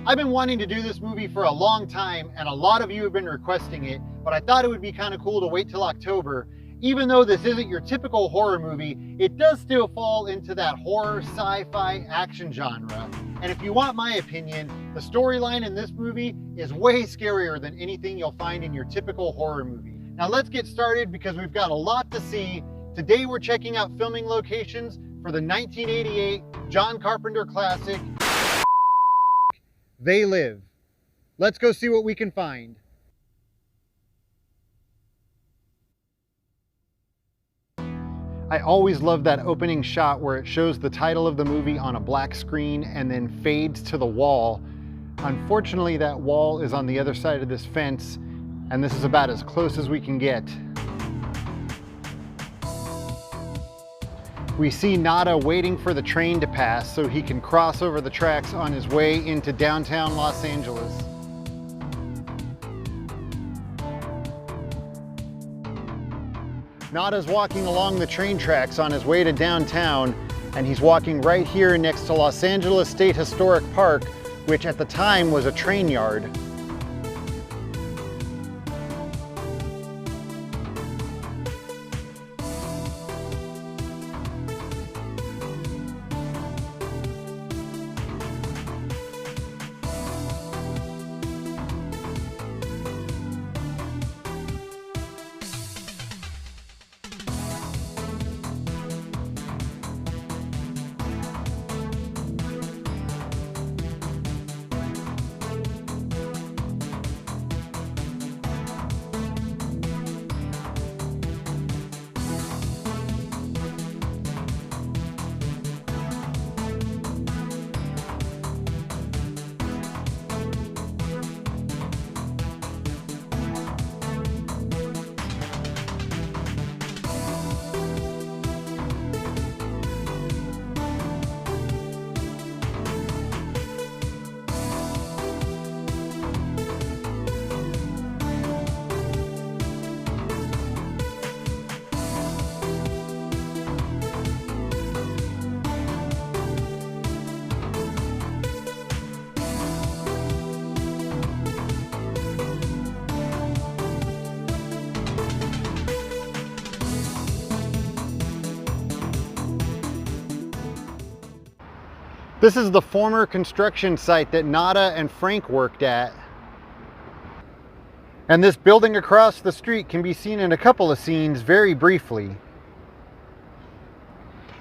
I've been wanting to do this movie for a long time, and a lot of you have been requesting it, but I thought it would be kind of cool to wait till October. Even though this isn't your typical horror movie, it does still fall into that horror, sci-fi, action genre. And if you want my opinion, the storyline in this movie is way scarier than anything you'll find in your typical horror movie. Now let's get started because we've got a lot to see. Today we're checking out filming locations for the 1988 John Carpenter classic, They Live. Let's go see what we can find. I always love that opening shot where it shows the title of the movie on a black screen and then fades to the wall. Unfortunately, that wall is on the other side of this fence, and this is about as close as we can get. We see Nada waiting for the train to pass so he can cross over the tracks on his way into downtown Los Angeles. Nada's walking along the train tracks on his way to downtown, and he's walking right here next to Los Angeles State Historic Park, which at the time was a train yard. This is the former construction site that Nada and Frank worked at. And this building across the street can be seen in a couple of scenes very briefly.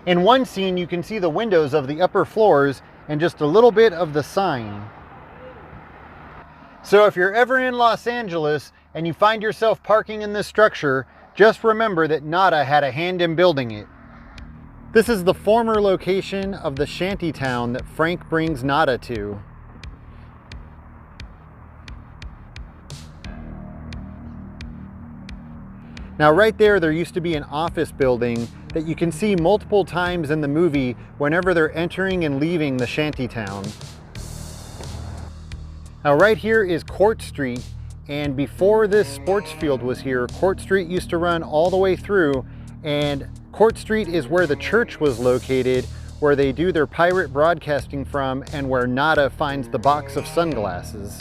In one scene, you can see the windows of the upper floors and just a little bit of the sign. So if you're ever in Los Angeles and you find yourself parking in this structure, just remember that Nada had a hand in building it. This is the former location of the shanty town that Frank brings Nada to. Now right there used to be an office building that you can see multiple times in the movie whenever they're entering and leaving the shanty town. Now right here is Court Street, and before this sports field was here, Court Street used to run all the way through, and Court Street is where the church was located, where they do their pirate broadcasting from, and where Nada finds the box of sunglasses.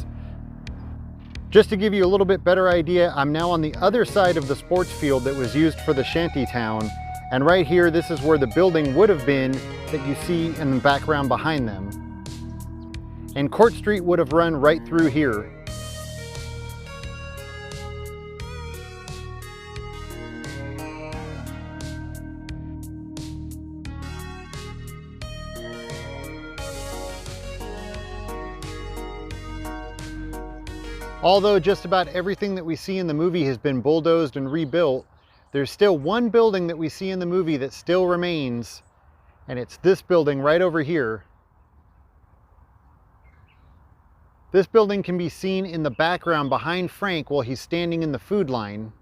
Just to give you a little bit better idea, I'm now on the other side of the sports field that was used for the shanty town, and right here, this is where the building would have been that you see in the background behind them. And Court Street would have run right through here. Although just about everything that we see in the movie has been bulldozed and rebuilt, there's still one building that we see in the movie that still remains, and it's this building right over here. This building can be seen in the background behind Frank while he's standing in the food line.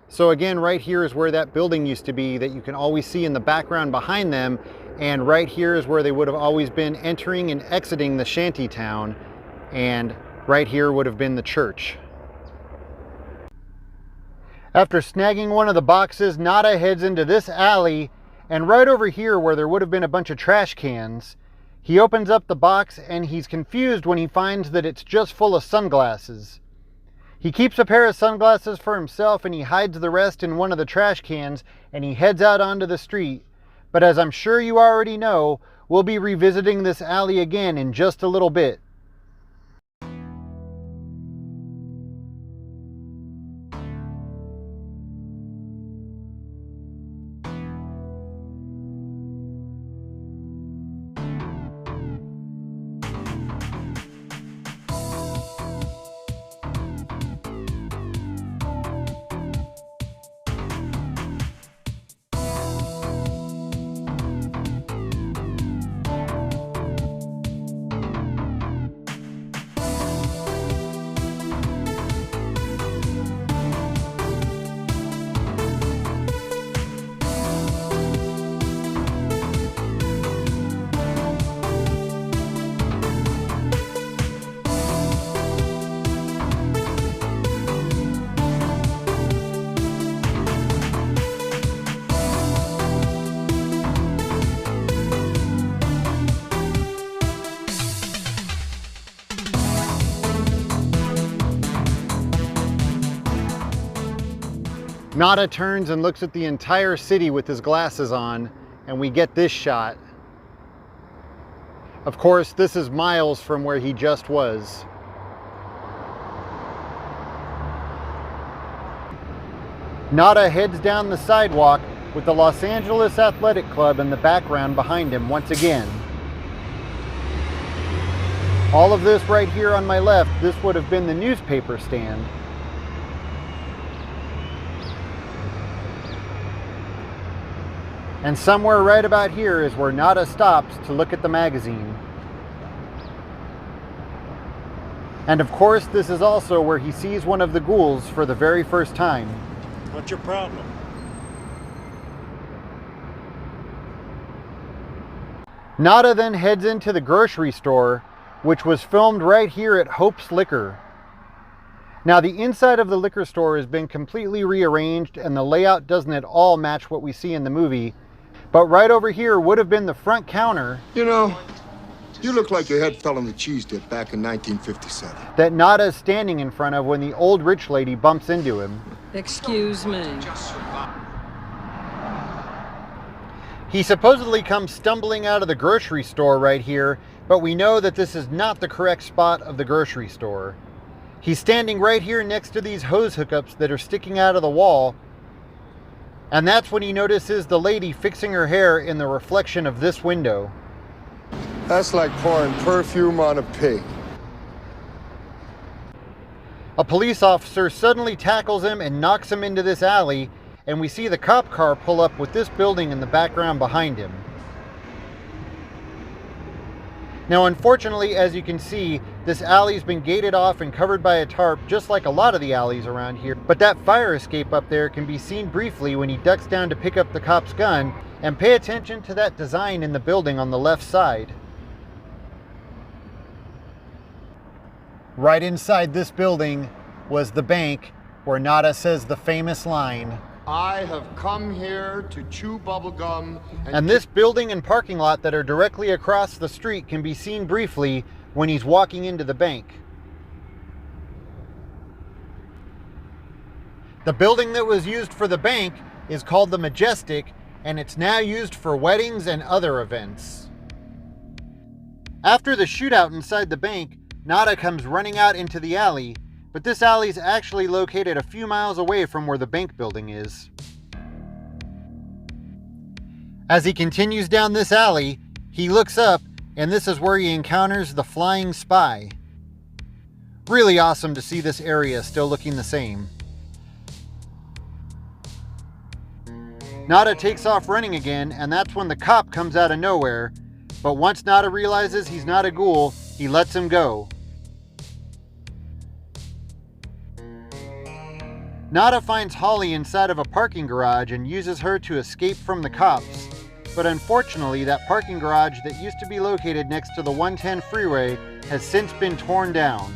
So again, right here is where that building used to be that you can always see in the background behind them, and right here is where they would have always been entering and exiting the shanty town, and right here would have been the church. After snagging one of the boxes, Nada heads into this alley, and right over here where there would have been a bunch of trash cans, He opens up the box and he's confused when he finds that it's just full of sunglasses. He keeps a pair of sunglasses for himself and he hides the rest in one of the trash cans and he heads out onto the street. But as I'm sure you already know, we'll be revisiting this alley again in just a little bit. Nada turns and looks at the entire city with his glasses on, and we get this shot. Of course, this is miles from where he just was. Nada heads down the sidewalk with the Los Angeles Athletic Club in the background behind him once again. All of this right here on my left, this would have been the newspaper stand. And somewhere right about here is where Nada stops to look at the magazine. And of course, this is also where he sees one of the ghouls for the very first time. What's your problem? Nada then heads into the grocery store, which was filmed right here at Hope's Liquor. Now, the inside of the liquor store has been completely rearranged and the layout doesn't at all match what we see in the movie. But right over here would have been the front counter. You know, you look like your head fell on the cheese dip back in 1957. That Nada is standing in front of when the old rich lady bumps into him. Excuse me. He supposedly comes stumbling out of the grocery store right here, but we know that this is not the correct spot of the grocery store. He's standing right here next to these hose hookups that are sticking out of the wall. And that's when he notices the lady fixing her hair in the reflection of this window. That's like pouring perfume on a pig. A police officer suddenly tackles him and knocks him into this alley, and we see the cop car pull up with this building in the background behind him. Now, unfortunately, as you can see, this alley's been gated off and covered by a tarp, just like a lot of the alleys around here. But that fire escape up there can be seen briefly when he ducks down to pick up the cop's gun, and pay attention to that design in the building on the left side. Right inside this building was the bank where Nada says the famous line, I have come here to chew bubblegum and this building and parking lot that are directly across the street can be seen briefly when he's walking into the bank. The building that was used for the bank is called the Majestic, and it's now used for weddings and other events. After the shootout inside the bank, Nada comes running out into the alley, but this alley is actually located a few miles away from where the bank building is. As he continues down this alley, he looks up, and this is where he encounters the flying spy. Really awesome to see this area still looking the same. Nada takes off running again, and that's when the cop comes out of nowhere, but once Nada realizes he's not a ghoul, he lets him go. Nada finds Holly inside of a parking garage and uses her to escape from the cops. But unfortunately, that parking garage that used to be located next to the 110 freeway has since been torn down.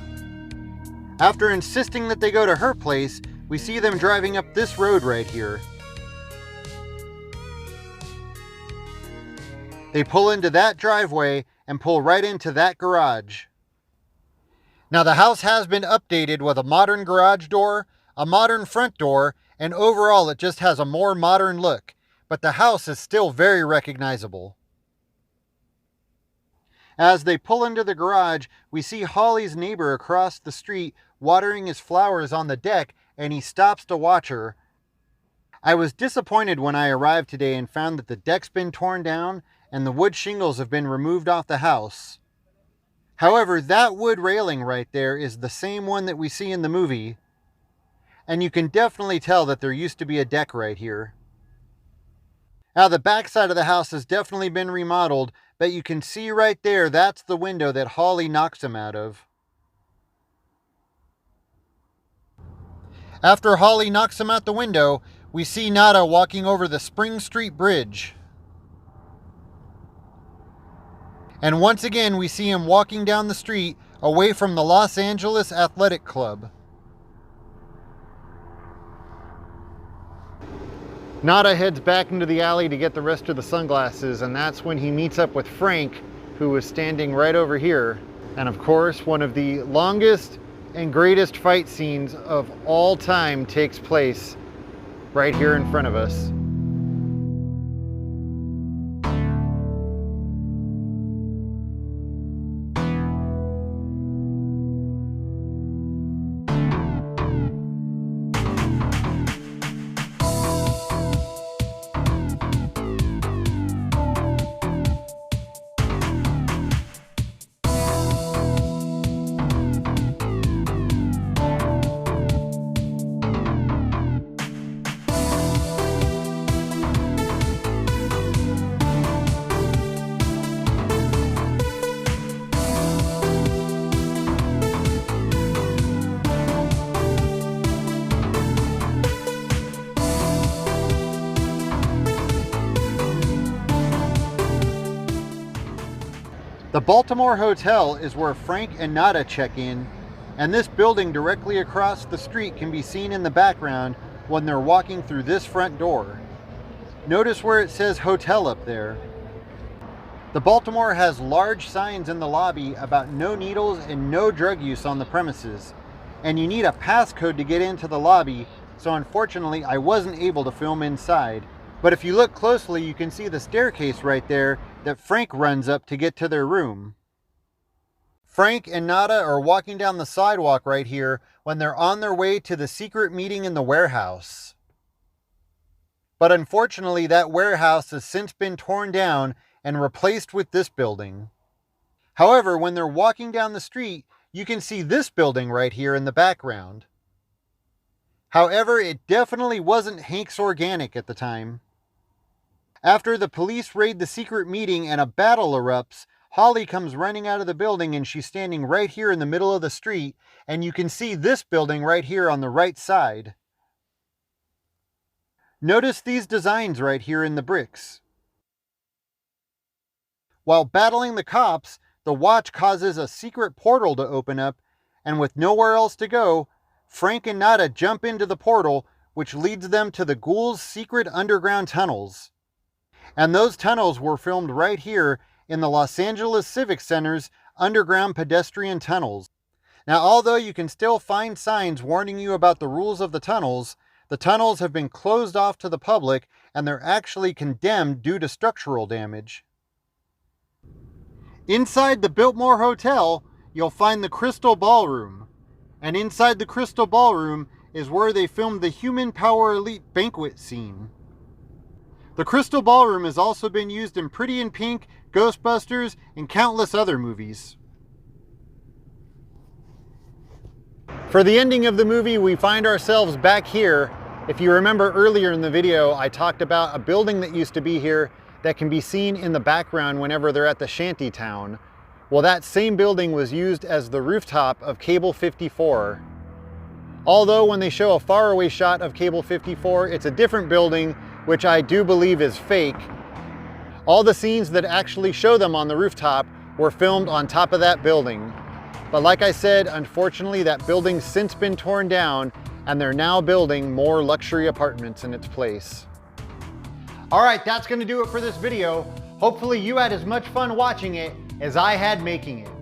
After insisting that they go to her place, we see them driving up this road right here. They pull into that driveway, and pull right into that garage. Now the house has been updated with a modern garage door, a modern front door, and overall it just has a more modern look, but the house is still very recognizable. As they pull into the garage, we see Holly's neighbor across the street watering his flowers on the deck, and he stops to watch her. I was disappointed when I arrived today and found that the deck's been torn down and the wood shingles have been removed off the house. However, that wood railing right there is the same one that we see in the movie, and you can definitely tell that there used to be a deck right here. Now the back side of the house has definitely been remodeled, but you can see right there, that's the window that Holly knocks him out of. After Holly knocks him out the window, we see Nada walking over the Spring Street Bridge. And once again, we see him walking down the street away from the Los Angeles Athletic Club. Nada heads back into the alley to get the rest of the sunglasses, and that's when he meets up with Frank, who was standing right over here. And of course, one of the longest and greatest fight scenes of all time takes place right here in front of us. The Biltmore Hotel is where Frank and Nada check in, and this building directly across the street can be seen in the background when they're walking through this front door. Notice where it says hotel up there. The Biltmore has large signs in the lobby about no needles and no drug use on the premises, and you need a passcode to get into the lobby, so unfortunately I wasn't able to film inside. But if you look closely, you can see the staircase right there that Frank runs up to get to their room. Frank and Nada are walking down the sidewalk right here when they're on their way to the secret meeting in the warehouse. But unfortunately, that warehouse has since been torn down and replaced with this building. However, when they're walking down the street, you can see this building right here in the background. However, it definitely wasn't Hank's Organic at the time. After the police raid the secret meeting and a battle erupts, Holly comes running out of the building and she's standing right here in the middle of the street, and you can see this building right here on the right side. Notice these designs right here in the bricks. While battling the cops, the watch causes a secret portal to open up, and with nowhere else to go, Frank and Nada jump into the portal, which leads them to the ghouls' secret underground tunnels. And those tunnels were filmed right here in the Los Angeles Civic Center's underground pedestrian tunnels. Now, although you can still find signs warning you about the rules of the tunnels have been closed off to the public, and they're actually condemned due to structural damage. Inside the Biltmore Hotel, you'll find the Crystal Ballroom. And inside the Crystal Ballroom is where they filmed the Human Power Elite banquet scene. The Crystal Ballroom has also been used in Pretty in Pink, Ghostbusters, and countless other movies. For the ending of the movie, we find ourselves back here. If you remember earlier in the video, I talked about a building that used to be here that can be seen in the background whenever they're at the Shanty town. Well, that same building was used as the rooftop of Cable 54. Although when they show a faraway shot of Cable 54, it's a different building, which I do believe is fake. All the scenes that actually show them on the rooftop were filmed on top of that building. But like I said, unfortunately that building's since been torn down, and they're now building more luxury apartments in its place. All right, that's gonna do it for this video. Hopefully you had as much fun watching it as I had making it.